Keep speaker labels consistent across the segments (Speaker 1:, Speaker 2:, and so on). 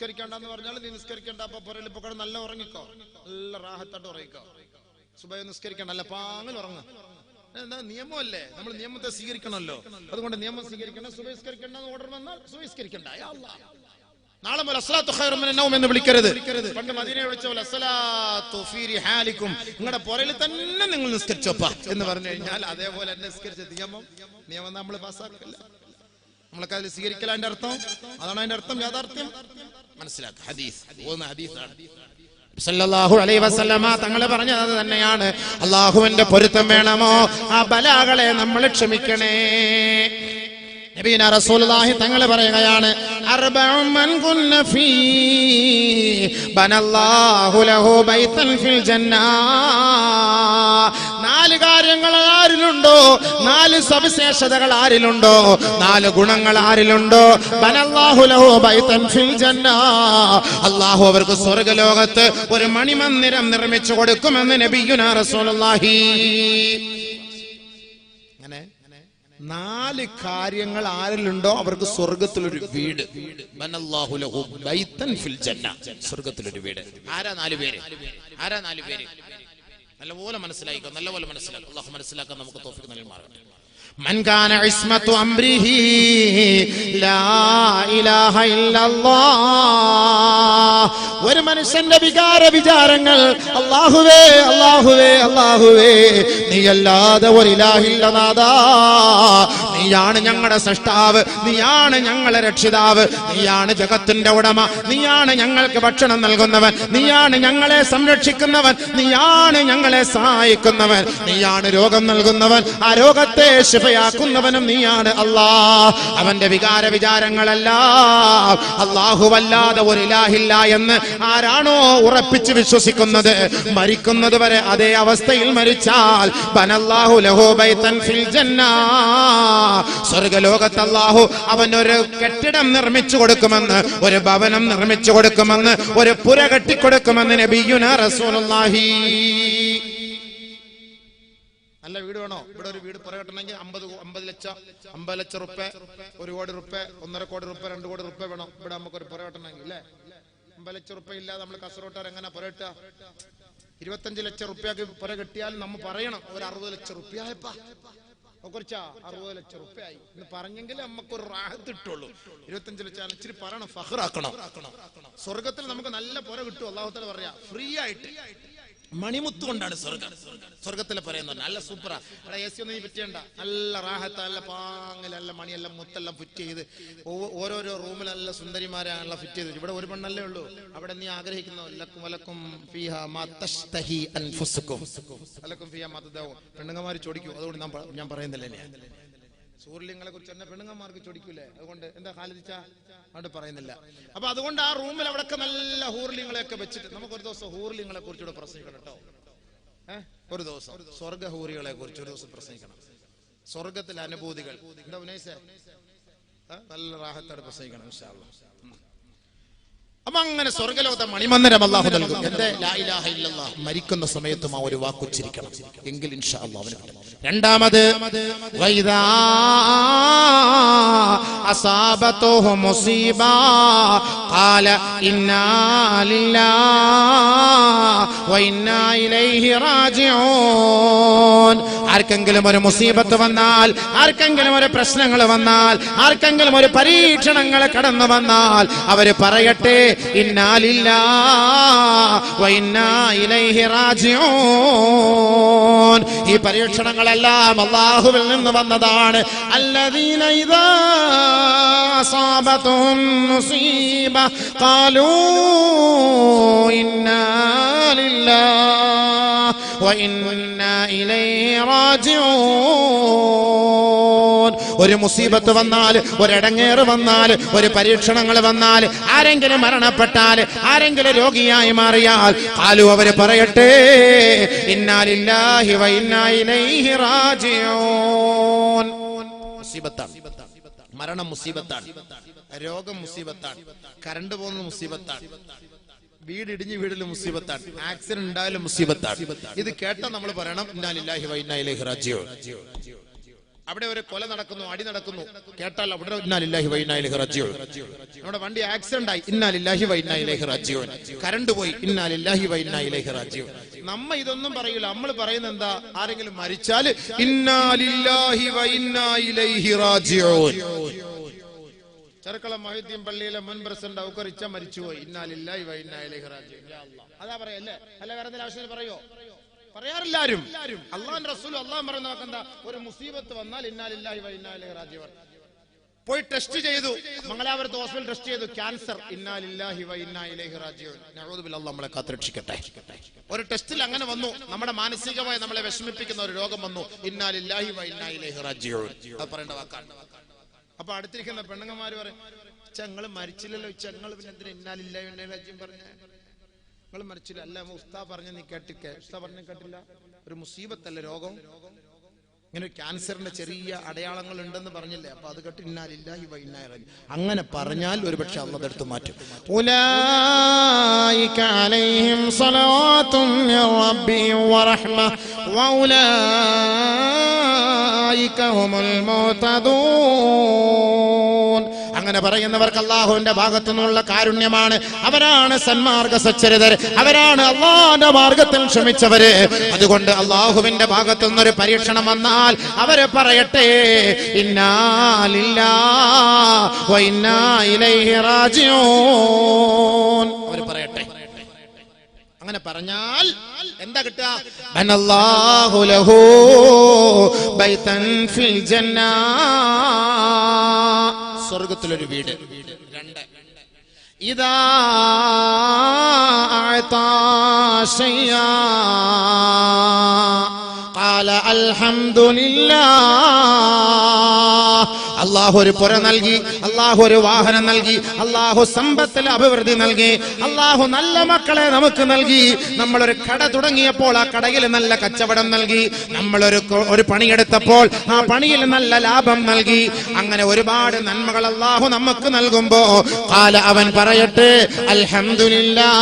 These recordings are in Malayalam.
Speaker 1: നിസ്കരിക്കണ്ടെന്ന് പറഞ്ഞാൽ നീ നിസ്കരിക്കണ്ട, അപ്പൊ പുറയിൽ ഇപ്പൊ നല്ല ഉറങ്ങിക്കോ, നല്ല റാഹത്തായിട്ട് ഉറങ്ങിക്കോ. സുബഹി നിസ്കരിക്കണ്ട, നല്ല പാങ്ങിൽ ഉറങ്ങുക. എന്താ നിയമമല്ലേ, നമ്മൾ നിയമത്തെ സ്വീകരിക്കണമല്ലോ. അതുകൊണ്ട് നിയമം സ്വീകരിക്കണം. സുബഹി നിസ്കരിക്കണ്ട ഓർഡർ വന്നാൽ സുബഹി നിസ്കരിക്കണ്ട. നാളെ മുതൽ അസ്സലാത്തു ഖൈറും മിനൻ നൗം എന്ന് വിളിക്കരുത്. പണ്ട് മദീനയെ വിളിച്ച പോലെ അസ്സലാത്തു ഫീ റിഹാലിക്കും, നിങ്ങളുടെ പുറയിൽ തന്നെ നിങ്ങൾ നിസ്കരിച്ചോപ്പ എന്ന് പറഞ്ഞു കഴിഞ്ഞാൽ അതേപോലെ നിസ്കരിച്ച നിയമം നമ്മൾ പാസ്സാക്കില്ല. നമ്മളൊക്കെ അതിൽ സ്വീകരിക്കല. അതിന്റെ അർത്ഥം അതാണ്. അതിന്റെ അർത്ഥം യാഥാർത്ഥ്യം മനസ്സിലാക്കുക. ഹദീസാണ്. സല്ലല്ലാഹു അലൈഹി വസല്ലമ തങ്ങൾ പറഞ്ഞത് അത് തന്നെയാണ്. അല്ലാഹുവിന്റെ പൊരുത്തം വേണമോ, ആ ബലാകളെ നമ്മൾ ക്ഷമിക്കണേ. നബിന റസൂലുള്ളാഹി തങ്ങൾ പറയുകയാണ്, അർബഉ മൻ കുന്ന ഫീ ബനല്ലാഹു ലഹു ബൈതൻ ഫിൽ ജന്നാ. 4 കാര്യങ്ങൾ ആരിലുണ്ടോ, 4 സവിശേഷതകൾ ആരിലുണ്ടോ, 4 ഗുണങ്ങൾ ആരിലുണ്ടോ, ബനല്ലാഹു ലഹു ബൈതൻ ഫിൽ ജന്നാ, അല്ലാഹു അവർക്ക് സ്വർഗ്ഗലോകത്ത് ഒരു മണിമന്ദിരം നിർമ്മിച്ചു കൊടുക്കുമെന്ന് നബിയുനാ റസൂലുള്ളാഹി. അങ്ങനെ 4 കാര്യങ്ങൾ ആരിലുണ്ടോ അവർക്ക് സ്വർഗത്തിലൊരു വീട്. ബനല്ലാഹു ലഹു ബൈതൻ ഫിൽ ജന്ന, സ്വർഗത്തിലൊരു വീട്. ആരാ 4 പേര്? നല്ലപോലെ മനസ്സിലാക്കുക. അല്ലാഹു മനസ്സിലാക്കാൻ നമുക്ക് തൗഫീഖ് നൽകുമാറാകട്ടെ. മൻ കാന ഇസ്മത്തു അംരിഹി ലാ ഇലാഹ ഇല്ലല്ലാഹ്. ഒരു മനുഷ്യന്റെ വിചാരങ്ങൾ അല്ലാഹുവേ അല്ലാഹുവേ അല്ലാഹുവേ, നീയല്ലാതെ ഒരു ഇലാഹില്ല നാഥാ, നീയാണ് ഞങ്ങളുടെ സൃഷ്ടാവ്, നീയാണ് ഞങ്ങളുടെ രക്ഷിതാവ്, നീയാണ് ജഗത്തിന്റെ ഉടമ, നീയാണ് ഞങ്ങൾക്ക് ഭക്ഷണം നൽകുന്നവൻ, നീയാണ് ഞങ്ങളെ സംരക്ഷിക്കുന്നവൻ, നീയാണ് ഞങ്ങളെ സഹായിക്കുന്നവൻ, നീയാണ് രോഗം നൽകുന്നവൻ, ആ രോഗത്തെ ശിഫയാക്കുന്നവനും നീയാണ് അല്ലാഹ്. അവന്റെ വിചാരങ്ങളെല്ലാം അല്ലാഹുവല്ലാതെ ഒരു ഇലാഹില്ല എന്ന് ആരാണോ ഉറപ്പിച്ച് വിശ്വസിക്കുന്നത്, മരിക്കുന്നത് വരെ അതേ അവസ്ഥയിൽ മരിച്ചാൽ ബനല്ലാഹു ലഹു ബൈതൻ ഫിൽ ജന്ന, സ്വർഗ്ഗലോകത്ത് അല്ലാഹു അവനൊരു കെട്ടിടം നിർമ്മിച്ചു കൊടുക്കുമെന്ന്, ഒരു ഭവനം നിർമ്മിച്ചു കൊടുക്കുമെന്ന്, ഒരു പുര കെട്ടിക്കൊടുക്കുമെന്ന് നബിയുനാ റസൂലുള്ളാഹി. നല്ല വീട് വേണോ? ഇവിടെ ഒരു വീട് പുര കെട്ടണമെങ്കിൽ 50 ലക്ഷം റുപ്യ, 1 കോടി റുപ്യ, 1.5 കോടി റുപ്യ, 2 കോടി റുപ്യ വേണം. ഇവിടെ നമുക്കൊരു പുര കെട്ടണമെങ്കിൽ അല്ലേ? 50 ലക്ഷം റുപ്യ ഇല്ലാതെ നമ്മൾ കസറോട്ടാർ എങ്ങനെ പുര കെട്ടുക? 25 ലക്ഷം റുപ്യക്ക് പുര കെട്ടിയാൽ നമ്മൾ പറയണം ഒരു 60 ലക്ഷം റുപ്യ ആയപ്പാ, കുറച്ചാ 60 ലക്ഷം റുപ്യ ആയി എന്ന് പറഞ്ഞെങ്കിൽ നമുക്കൊരു റാഹത്ത് കിട്ടുള്ളൂ. 25 ലക്ഷം ഇച്ചിരി പറയണം, ഫഖറാക്കണം. സ്വർഗത്തിൽ നമുക്ക് നല്ല പുര കിട്ടും. അല്ലാഹു തആല പറയാ ഫ്രീ ആയിട്ട് മണിമുത്ത് കൊണ്ടാണ് സ്വർഗത്തിലെ പറയുന്നത്. നല്ല സൂപ്പറാ. അവിടെ എ സി ഒന്നും നീ പറ്റിയണ്ട, നല്ല റാഹത്ത്, നല്ല പാങ്ങിൽ, നല്ല മണിയെല്ലാം മുത്തെല്ലാം ഫിറ്റ് ചെയ്ത് ഓരോരോ റൂമിൽ നല്ല സുന്ദരിമാരെല്ലാം ഫിറ്റ് ചെയ്ത്. ഇവിടെ ഒരു പെണ്ണല്ലേ ഉള്ളൂ. അവിടെ നീ ആഗ്രഹിക്കുന്നു പെണ്ണുങ്ങന്മാർ ചോദിക്കൂ. അതുകൊണ്ട് ഞാൻ പറയുന്നില്ല, സൂര്യലിങ്ങളെ കുറിച്ച് തന്നെ പെണ്ണുങ്ങന്മാർക്ക് ചോദിക്കൂലേ? അതുകൊണ്ട് എന്താ ഖാലിദിച്ച അതുകൊണ്ട് പറയുന്നില്ല. അപ്പൊ അതുകൊണ്ട് ആ റൂമിൽ അവിടെയൊക്കെ നല്ല ഹൂർലിങ്ങളെയൊക്കെ വെച്ചിട്ട് നമുക്ക് ഒരു ദിവസം ഹൂർലിങ്ങളെ കുറിച്ചുകൂടെ പ്രസംഗിക്കണം കേട്ടോ. ഒരു ദിവസം സ്വർഗ ഹൂറികളെ കുറിച്ച് ഒരു ദിവസം പ്രസംഗിക്കണം. സ്വർഗത്തിലെ അനുഭൂതികൾ എന്താ ഉന്നയിച്ചേ? നല്ല റാഹത്തോടെ പ്രസംഗിക്കണം ഇൻഷാ അല്ലാഹ്. അപ്പൊ അങ്ങനെ സ്വർഗ്ഗലോകത്തെ മണിമന്ദിരം അല്ലാഹു നൽകും. എന്റെ ലാ ഇലാഹ ഇല്ലല്ലാഹ് മരിക്കുന്ന സമയത്തും ആ ഒരു വാക്കുച്ചരിക്കണം എങ്കിൽ ഇൻഷാ അല്ലാഹ് അവന് കിട്ടും. രണ്ടാമത് വൈദാ അസാബതുഹു മുസീബ ഖാല ഇന്നാ ലില്ലാഹി വ ഇന്നാ ഇലൈഹി റാജിഊൻ. ആർക്കെങ്കിലും ഒരു മുസീബത്ത് വന്നാൽ, ആർക്കെങ്കിലും ഒരു പ്രശ്നങ്ങൾ വന്നാൽ, ആർക്കെങ്കിലും ഒരു പരീക്ഷണങ്ങൾ കടന്നു വന്നാൽ അവര് പറയട്ടെ ഇന്നാ ലില്ലാഹി വ ഇന്നാ ഇലൈഹി റാജിഊൻ. ഈ പരീക്ഷണങ്ങളെല്ലാം അല്ലാഹുവിൽ നിന്ന് വന്നതാണ്. അല്ലദീന ഇദാ അസാബതുഹും മുസീബ ഖാലൂ ഇന്നാ ലില്ലാഹി വ ഇന്നാ ഇലൈഹി റാജിഊൻ. ഒരു മുസീബത്ത് വന്നാൽ, ഒരിടങ്ങേറ് വന്നാൽ, ഒരു പരീക്ഷണങ്ങൾ വന്നാൽ, ആരെങ്കിലും മരണപ്പെട്ടാൽ, ആരെങ്കിലും രോഗിയായി മാറിയാൽ ഖാലു അവര് പറയട്ടെ ഇന്നാ ലില്ലാഹി വ ഇന്നാ ഇലൈഹി റാജിഊൻ. മുസീബത്താണ്, മരണം മുസീബത്താണ്, രോഗം മുസീബത്താണ്, കറണ്ട് പോകുന്ന മുസീബത്താണ്, വീട് ഇടിഞ്ഞ് വീടില് മുസീബത്താണ്, ആക്സിഡന്റ് ഉണ്ടായാലും മുസീബത്താണ്. ഇത് കേട്ടാൽ നമ്മൾ പറയണം ഇന്നാ ലില്ലാഹി വ ഇന്നാ ഇലൈഹി റാജിഊൻ. അവിടെ ഒരു കൊല നടക്കുന്നു, അടി നടക്കുന്നു, കേട്ടാൽ അവിടെ ഇന്നാ ലില്ലാഹി വ ഇന്നാ ഇലൈഹി റാജിഊൻ. നമ്മുടെ വണ്ടി ആക്സിഡന്റ് ആയി, ഇന്നാ ലില്ലാഹി വ ഇന്നാ ഇലൈഹി റാജിഊൻ. കറണ്ട് പോയി, ഇന്നാ ലില്ലാഹി വ ഇന്നാ ഇലൈഹി റാജിഊൻ. നമ്മ ഇതൊന്നും പറയില്ല. നമ്മൾ പറയുന്നത് എന്താ? ആരെങ്കിലും മരിച്ചാൽ ഇന്നാ ലില്ലാഹി വ ഇന്നാ ഇലൈഹി റാജിഊൻ. ചെറുക്കളം മൊഹീദ്ദീൻ പള്ളിയിലെ മുൻ പ്രസിഡന്റ് ഔക്കറിച്ച മരിച്ചുപോയി, ഇന്നാ ലില്ലാഹി വ ഇന്നാ ഇലൈഹി റാജിഊൻ. യാ അല്ലാഹ്. അതാ പറയല്ലേ? അല്ല വേറെ എന്തെങ്കിലും ആവശ്യത്തിന് പറയോ? പറയാറില്ലാരും. അള്ളാഹുവിന്റെ റസൂൽ അള്ളാഹു പറയുന്ന എന്താ? ഒരു മുസീബത്ത് വന്നാൽ ഇന്നാ ലില്ലാഹി വ ഇന്നാ ഇലൈഹി റാജിഊൻ. പോയി ടെസ്റ്റ് ചെയ്തു, മംഗലാപുരത്ത് ഹോസ്പിറ്റൽ ടെസ്റ്റ് ചെയ്തു, ക്യാൻസർ, ഇന്നാ ലില്ലാഹി വ ഇന്നാ ഇലൈഹി റാജിഊൻ. നഊദു ബില്ലാഹ്, നമ്മളെ കാത്തുരക്ഷിക്കട്ടെ. ഒരു ടെസ്റ്റിൽ അങ്ങനെ വന്നു, നമ്മുടെ മാനസികമായി നമ്മളെ വിഷമിപ്പിക്കുന്ന ഒരു രോഗം വന്നു, ഇന്നാ ലില്ലാഹി വ ഇന്നാ ഇലൈഹി റാജിഊൻ. അത് പറയേണ്ട വാക്കാണ്. അപ്പൊ അടുത്തിരിക്കുന്ന പെണ്ണുങ്ങന്മാര് പറയും, ഞങ്ങൾ മരിച്ചില്ലല്ലോ, ഞങ്ങൾ പിന്നെ എന്തിനാ ഇന്നാ ലില്ലാഹി വ ഇന്നാ ഇലൈഹി റാജിഊൻ പറഞ്ഞ? നിങ്ങൾ മരിച്ചില്ല. അല്ല, ഉസ്താദ് പറഞ്ഞ നീ കേട്ടിക്കേ. ഉസ്താദ് പറഞ്ഞ കേട്ടില്ല. ഒരു മുസീബത്തല്ലേ രോഗം? ഇങ്ങനെ ക്യാൻസറിന്റെ ചെറിയ അടയാളങ്ങൾ ഉണ്ടെന്ന് പറഞ്ഞില്ലേ? അപ്പൊ അത് കേട്ട് ഇന്നാ ലില്ലാഹി വ ഇന്നാ ഇലൈഹി. അങ്ങനെ പറഞ്ഞാൽ ഒരുപക്ഷെ അല്ലാഹു എടുത്തു മാറ്റും. ഉലൈക അലൈഹിം സ്വലാത്തും മിർ റബ്ബിഹിം വ റഹ്മ വ ഉലൈക ഹുമുൽ മുഹ്തദൂൻ. അങ്ങനെ പറയുന്നവർക്ക് അല്ലാഹുവിന്റെ ഭാഗത്തു നിന്നുള്ള കാരുണ്യമാണ്. അവരാണ് സന്മാർഗ സച്ചരിതർ, അവരാണ് അല്ലാഹുവിന്റെ മാർഗത്തിൽ ക്ഷമിച്ചവര്. അതുകൊണ്ട് അല്ലാഹുവിന്റെ ഭാഗത്തു നിന്നൊരു പരീക്ഷണം വന്നാൽ അവര് പറയട്ടെ, ഇന്നാ ലില്ലാഹി വ ഇന്നാ ഇലൈഹി റാജിഊൻ. അവര് പറയട്ടെ. അങ്ങനെ പറഞ്ഞാൽ എന്താ കിട്ടുക? ബനല്ലാഹു ലഹു ബൈതൻ ഫിൽ ജന്ന, സ്വർഗ്ഗത്തിലൊരു വീട്. രണ്ട്, ഇദാ അഅതാ ശൈആ ഖാല അൽഹംദുലില്ലാഹ്. അല്ലാഹു ഒരു പുര നൽകി, അല്ലാഹു ഒരു വാഹനം നൽകി, അല്ലാഹു സമ്പത്തിൽ അഭിവൃദ്ധി നൽകി, അല്ലാഹു നല്ല മക്കളെ നമുക്ക് നൽകി. നമ്മളൊരു കട തുടങ്ങിയപ്പോൾ ആ കടയിൽ നല്ല കച്ചവടം നൽകി. നമ്മളൊരു പണിയെടുത്തപ്പോൾ ആ പണിയിൽ നല്ല ലാഭം നൽകി. അങ്ങനെ ഒരുപാട് നന്മകൾ അല്ലാഹു നമുക്ക് നൽകുമ്പോ ഖാല, അവൻ പറയട്ടെ, അൽഹംദുലില്ലാഹ്.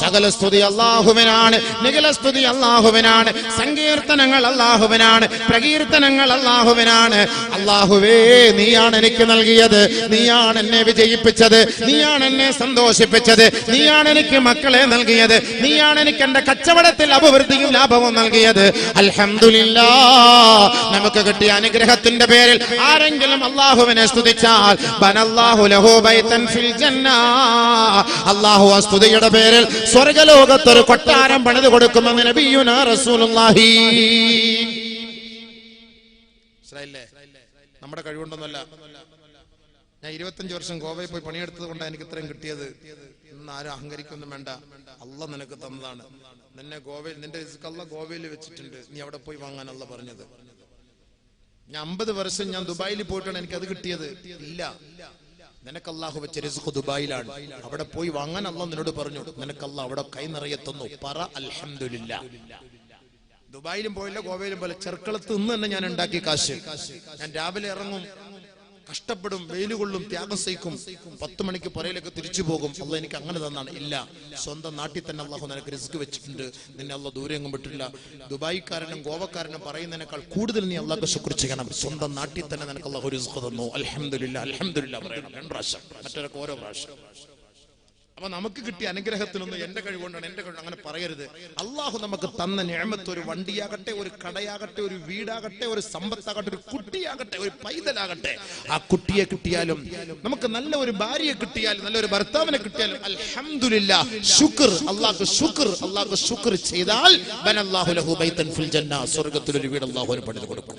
Speaker 1: സകല സ്തുതി അല്ലാഹുവിനാണ്, നിഖില സ്തുതി അല്ലാഹുവിനാണ്, സങ്കീർത്തനങ്ങൾ അല്ലാഹുവിനാണ്, പ്രകീർത്തനങ്ങൾ അല്ലാഹുവിനാണ്. അല്ലാഹുവേ, നീയാണ് എനിക്ക് നൽകിയത്, നീയാണ് എന്നെ വിജയിപ്പിച്ചത്, നീയാണ് എന്നെ സന്തോഷിപ്പിച്ചത്, നീയാണ് എനിക്ക് മക്കളെ നൽകിയത്, നീയാണ് എനിക്ക് എന്റെ കച്ചവടത്തിൽ അഭിവൃദ്ധിയും ലാഭവും നൽകിയത്. അൽഹംദുലില്ലാഹ്. നമുക്ക് കിട്ടിയ അനുഗ്രഹത്തിന്റെ പേരിൽ ആരെങ്കിലും അല്ലാഹുവിനെ സ്തുതിച്ചാൽ ബനല്ലാഹു ലഹു ബൈതൻ ഫിൽ ജന്ന, അല്ലാഹു ആ സ്തുതിയുടെ പേരിൽ സ്വർഗ്ഗലോകത്തൊരു കൊട്ടാരം പണിതു കൊടുക്കുമെന്ന് നബിയുനാ റസൂലുള്ളാഹി. നമ്മുടെ കഴിവുണ്ടൊന്നുമല്ല. ഞാൻ 25 വർഷം ഗോവയിൽ പോയി പണിയെടുത്തത് കൊണ്ടാണ് എനിക്ക് ഇത്രയും കിട്ടിയത്. ഇന്ന് ആരും അഹങ്കരിക്കൊന്നും വേണ്ട. അള്ളാഹ് നിനക്ക് തന്നതാണ്. നിന്നെ ഗോവയിൽ, നിന്റെ റിസ്ക് അള്ളാഹ് ഗോവയിൽ വെച്ചിട്ടുണ്ട്. നീ അവിടെ പോയി വാങ്ങാൻ അള്ളാഹ് പറഞ്ഞത്. ഞാൻ 50 വർഷം ഞാൻ ദുബായിൽ പോയിട്ടാണ് എനിക്ക് അത് കിട്ടിയത്. ഇല്ല, നിനക്ക് അള്ളാഹു വെച്ച റിസ്ക് ദുബായിലാണ്. അവിടെ പോയി വാങ്ങാൻ അള്ളാഹ് നിന്നോട് പറഞ്ഞു. നിനക്ക് അള്ളാഹ് അവിടെ കൈ നിറയെ തന്നു. പറ അൽഹംദുലില്ലാഹ്. ദുബായിലും പോയില്ല, ഗോവയിലും പോലെ ചെറുക്കളത്ത് നിന്ന് തന്നെ ഞാൻ ഉണ്ടാക്കിയ കാശ്. ഞാൻ രാവിലെ ഇറങ്ങും, കഷ്ടപ്പെടും, വെയിലുകൊള്ളും, ത്യാഗം സഹിക്കും, 10 മണിക്ക് പുറയിലേക്ക് തിരിച്ചു പോകും. അള്ളാഹ് എനിക്ക് അങ്ങനെ തന്നാണ്. ഇല്ല, സ്വന്തം നാട്ടിൽ തന്നെ അള്ളാഹു നിനക്ക് റിസ്ക് വെച്ചിട്ടുണ്ട്. നിന്നെ അള്ളാഹ് ദൂരെ എങ്ങും വിട്ടില്ല. ദുബായിക്കാരനും ഗോവക്കാരനും പറയുന്നതിനേക്കാൾ കൂടുതൽ നീ അള്ളാഹ്ക്ക് ശുക്ർ ചെയ്യണം. സ്വന്തം നാട്ടിൽ തന്നെ നിനക്ക് അള്ളാഹു റിസ്ക് തന്നു. അൽഹംദുലില്ലാഹ്, അൽഹംദുലില്ലാഹ് പറയണം 2 പ്രാവശ്യം, മറ്റൊരൊക്കെ ഓരോ പ്രാവശ്യം. അപ്പൊ നമുക്ക് കിട്ടിയ അനുഗ്രഹത്തിലൊന്നും എന്റെ കഴിവുകൊണ്ടാണ്, എന്റെ കഴിവ് അങ്ങനെ പറയരുത്. അള്ളാഹു നമുക്ക് തന്ന നിഅമത്ത്, ഒരു വണ്ടിയാകട്ടെ, ഒരു കടയാകട്ടെ, ഒരു വീടാകട്ടെ, ഒരു സമ്പത്താകട്ടെ, ഒരു കുട്ടിയാകട്ടെ, ഒരു പൈതലാകട്ടെ, ആ കുട്ടിയെ കിട്ടിയാലും നമുക്ക് നല്ല ഒരു ഭാര്യയെ കിട്ടിയാലും നല്ലൊരു ഭർത്താവിനെ കിട്ടിയാലും അൽഹംദുലില്ലാഹ്, ശുക്ർ, അള്ളാഹ്ക്ക് ശുക്ർ, അള്ളാഹ്ക്ക് ശുക്ർ ചെയ്താൽ ബനല്ലാഹു ലഹു ബൈതൻ ഫിൽ ജന്ന, സ്വർഗ്ഗത്തിലൊരു വീട് അള്ളാഹു പണിത് കൊടുക്കും.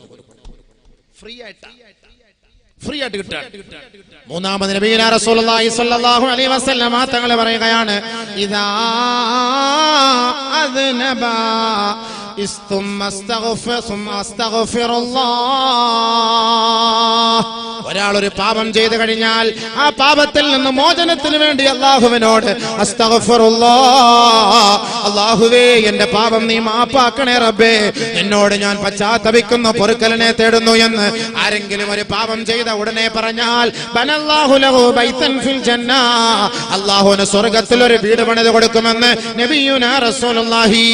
Speaker 1: ഫ്രീ ആയിട്ട് കിട്ടാൻ. മൂന്നാമത് നബിയുനാ റസൂലുള്ളാഹി സ്വല്ലല്ലാഹു അലൈഹി വസല്ലം തങ്ങൾ പറയുകയാണ്, ഇദാ അദ്നബ ഒരാൾ ഒരു പാപം ചെയ്തു കഴിഞ്ഞാൽ ആ പാപത്തിൽ നിന്ന് മോചനത്തിന് വേണ്ടി അല്ലാഹുവിനോട് അസ്തഗ്ഫിറുല്ലാഹ്, അല്ലാഹുവേ എന്റെ പാപം നീ മാപ്പാക്കണേ റബ്ബേ, നിന്നോട് ഞാൻ പശ്ചാത്തപിക്കുന്നു, പൊറുക്കലിനെ തേടുന്നു എന്ന് ആരെങ്കിലും ഒരു പാപം ചെയ്ത ഉടനെ പറഞ്ഞാൽ ബനല്ലാഹു ലഹു ബൈതൻ ഫിൽ ജന്ന, അല്ലാഹുവിന് സ്വർഗ്ഗത്തിൽ ഒരു വീട് പണിത് കൊടുക്കുമെന്ന് നബിയുനാ റസൂലുള്ളാഹി.